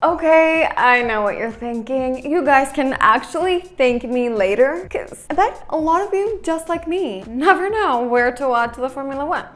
Okay, I know what you're thinking. You guys can actually thank me later, because I bet a lot of you, just like me, never know where to watch the Formula One.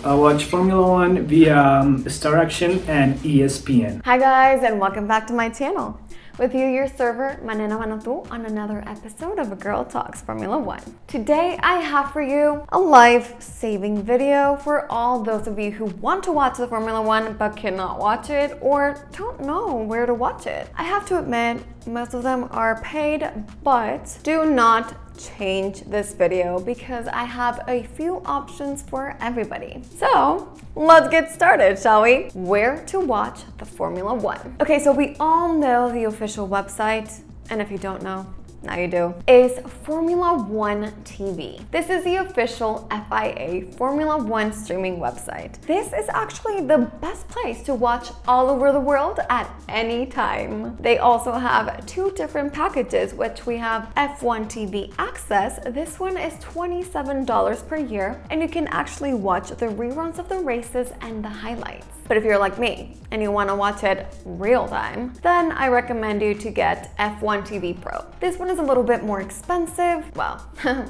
I watch Formula One via Star Action and ESPN. Hi guys, and welcome back to my channel. With you, your server, Manena Manatu, on another episode of A Girl Talks Formula One. Today, I have for you a life-saving video for all those of you who want to watch the Formula One but cannot watch it or don't know where to watch it. I have to admit, most of them are paid, but do not change this video because I have a few options for everybody. So let's get started, shall we? Where to watch the Formula One. Okay, so we all know the official website, and if you don't know, now you do, is Formula One TV. This is the official FIA Formula One streaming website. This is actually the best place to watch all over the world at any time. They also have two different packages, which we have F1 TV Access. This one is $27 per year, and you can actually watch the reruns of the races and the highlights. But if you're like me and you want to watch it real time, then I recommend you to get F1 TV Pro. This one is a little bit more expensive, well,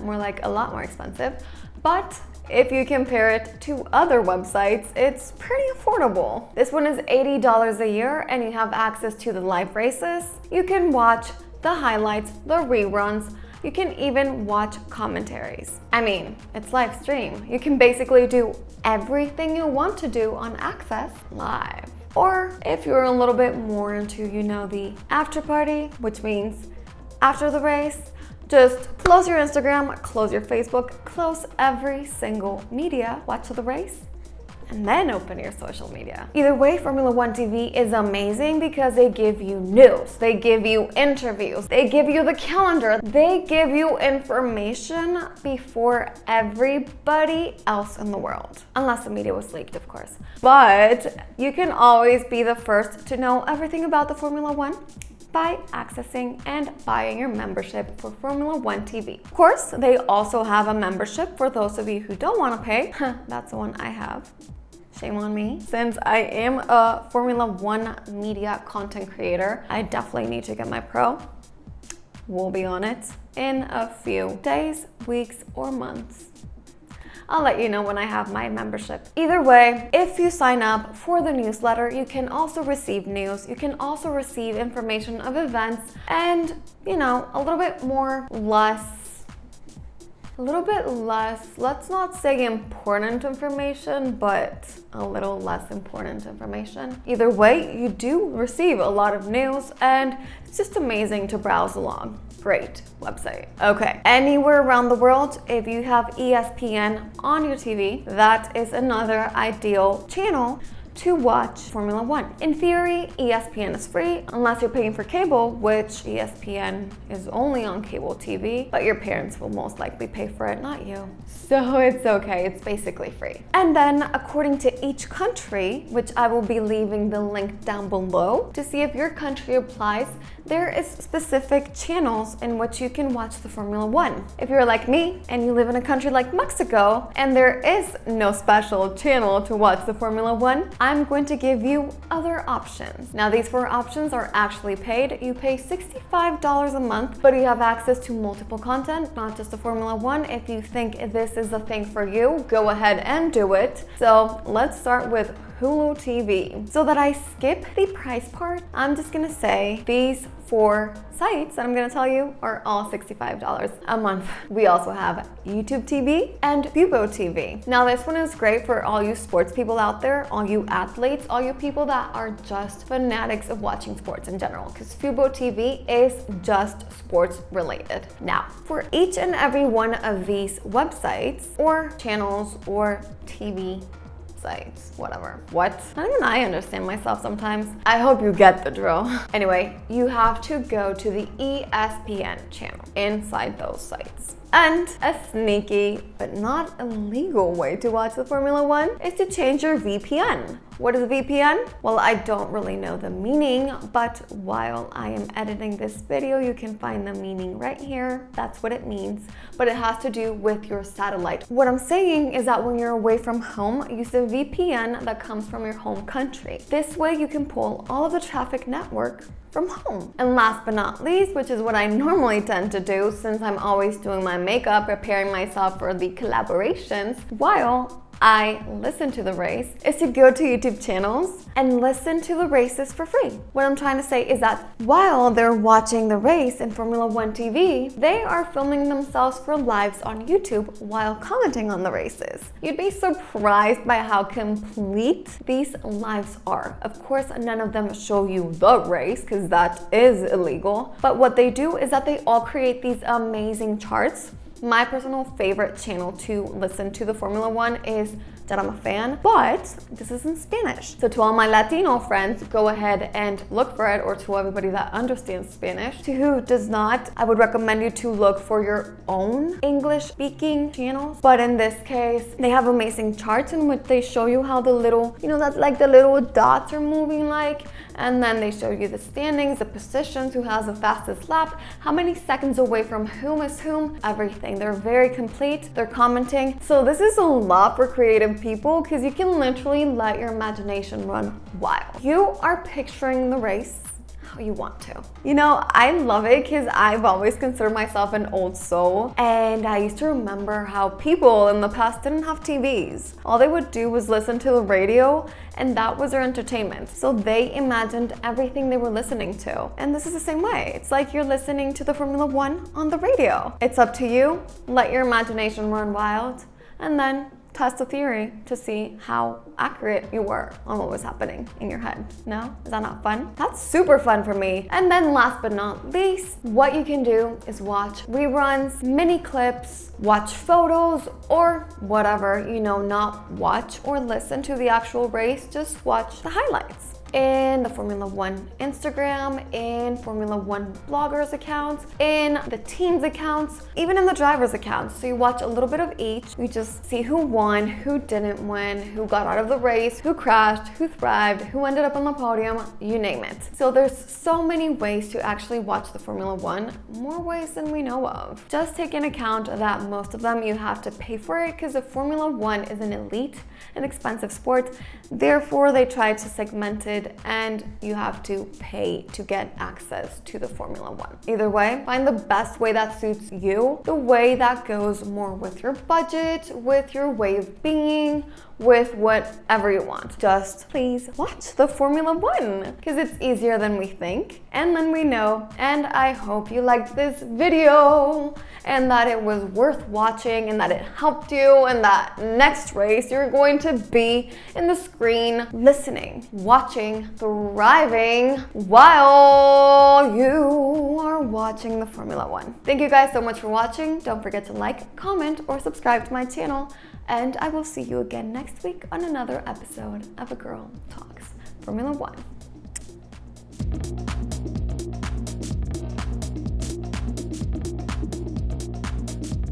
more like a lot more expensive, but if you compare it to other websites, it's pretty affordable. This one is $80 a year and you have access to the live races. You can watch the highlights, the reruns. You can even watch commentaries. I mean, it's live stream. You can basically do everything you want to do on Access live. Or if you're a little bit more into, the after party, which means after the race, just close your Instagram, close your Facebook, close every single media, watch the race, and then open your social media. Either way, Formula One TV is amazing because they give you news, they give you interviews, they give you the calendar, they give you information before everybody else in the world. Unless the media was leaked, of course. But you can always be the first to know everything about the Formula One by accessing and buying your membership for Formula One TV. Of course, they also have a membership for those of you who don't want to pay. That's the one I have. Shame on me. Since I am a Formula One media content creator, I definitely need to get my pro. We'll be on it in a few days, weeks, or months. I'll let you know when I have my membership. Either way, if you sign up for the newsletter, you can also receive news. You can also receive information of events and, a little bit less, let's not say important information, but a little less important information. Either way, you do receive a lot of news and it's just amazing to browse along. Great website. Okay, anywhere around the world, if you have ESPN on your TV, that is another ideal channel to watch Formula One. In theory, ESPN is free unless you're paying for cable, which ESPN is only on cable TV, but your parents will most likely pay for it, not you. So it's okay, it's basically free. And then according to each country, which I will be leaving the link down below to see if your country applies, there is specific channels in which you can watch the Formula One. If you're like me and you live in a country like Mexico and there is no special channel to watch the Formula One, I'm going to give you other options. Now, these 4 options are actually paid. You pay $65 a month, but you have access to multiple content, not just the Formula One. If you think this is a thing for you, go ahead and do it. So let's start with Hulu TV. So that I skip the price part, I'm just gonna say these 4 sites that I'm gonna tell you are all $65 a month. We also have YouTube TV and Fubo TV. Now this one is great for all you sports people out there, all you athletes, all you people that are just fanatics of watching sports in general, because Fubo TV is just sports related. Now, for each and every one of these websites or channels or TV sites, whatever. What? Not even I understand myself sometimes. I hope you get the drill. Anyway, you have to go to the ESPN channel inside those sites. And a sneaky, but not illegal way to watch the Formula One is to change your VPN. What is a VPN? Well, I don't really know the meaning, but while I am editing this video, you can find the meaning right here. That's what it means, but it has to do with your satellite. What I'm saying is that when you're away from home, use a VPN that comes from your home country. This way you can pull all of the traffic network from home. And last but not least, which is what I normally tend to do since I'm always doing my makeup, preparing myself for the collaborations while I listen to the race, is to go to YouTube channels and listen to the races for free. What I'm trying to say is that while they're watching the race in Formula One TV, they are filming themselves for lives on YouTube while commenting on the races. You'd be surprised by how complete these lives are. Of course, none of them show you the race because that is illegal, but what they do is that they all create these amazing charts. My personal favorite channel to listen to the Formula One is that I'm a fan, but this is in Spanish. So to all my Latino friends, go ahead and look for it, or to everybody that understands Spanish. To who does not, I would recommend you to look for your own English speaking channels. But in this case, they have amazing charts in which they show you how the little, that's like the little dots are moving like, and then they show you the standings, the positions, who has the fastest lap, how many seconds away from whom is whom, everything. They're very complete, they're commenting. So this is a lot for creative people because you can literally let your imagination run wild. You are picturing the race how you want to. I love it because I've always considered myself an old soul, and I used to remember how people in the past didn't have TVs. All they would do was listen to the radio, and that was their entertainment. So they imagined everything they were listening to. And this is the same way. It's like you're listening to the Formula One on the radio. It's up to you. Let your imagination run wild, and then test a theory to see how accurate you were on what was happening in your head. No? Is that not fun? That's super fun for me. And then last but not least, what you can do is watch reruns, mini clips, watch photos, or whatever, not watch or listen to the actual race, just watch the highlights. In the Formula One Instagram, in Formula One bloggers accounts, in the teams accounts, even in the drivers accounts. So you watch a little bit of each. You just see who won, who didn't win, who got out of the race, who crashed, who thrived, who ended up on the podium, you name it. So there's so many ways to actually watch the Formula One, more ways than we know of. Just take in account that most of them you have to pay for it because the Formula One is an elite and expensive sport. Therefore, they try to segment it and you have to pay to get access to the Formula One. Either way, find the best way that suits you, the way that goes more with your budget, with your way of being, with whatever you want. Just please watch the Formula One because it's easier than we think and then we know. And I hope you liked this video and that it was worth watching and that it helped you, and that next race you're going to be in the screen listening, watching, thriving while you are watching the Formula One. Thank you guys so much for watching. Don't forget to like, comment, or subscribe to my channel. And I will see you again next week on another episode of A Girl Talks Formula One.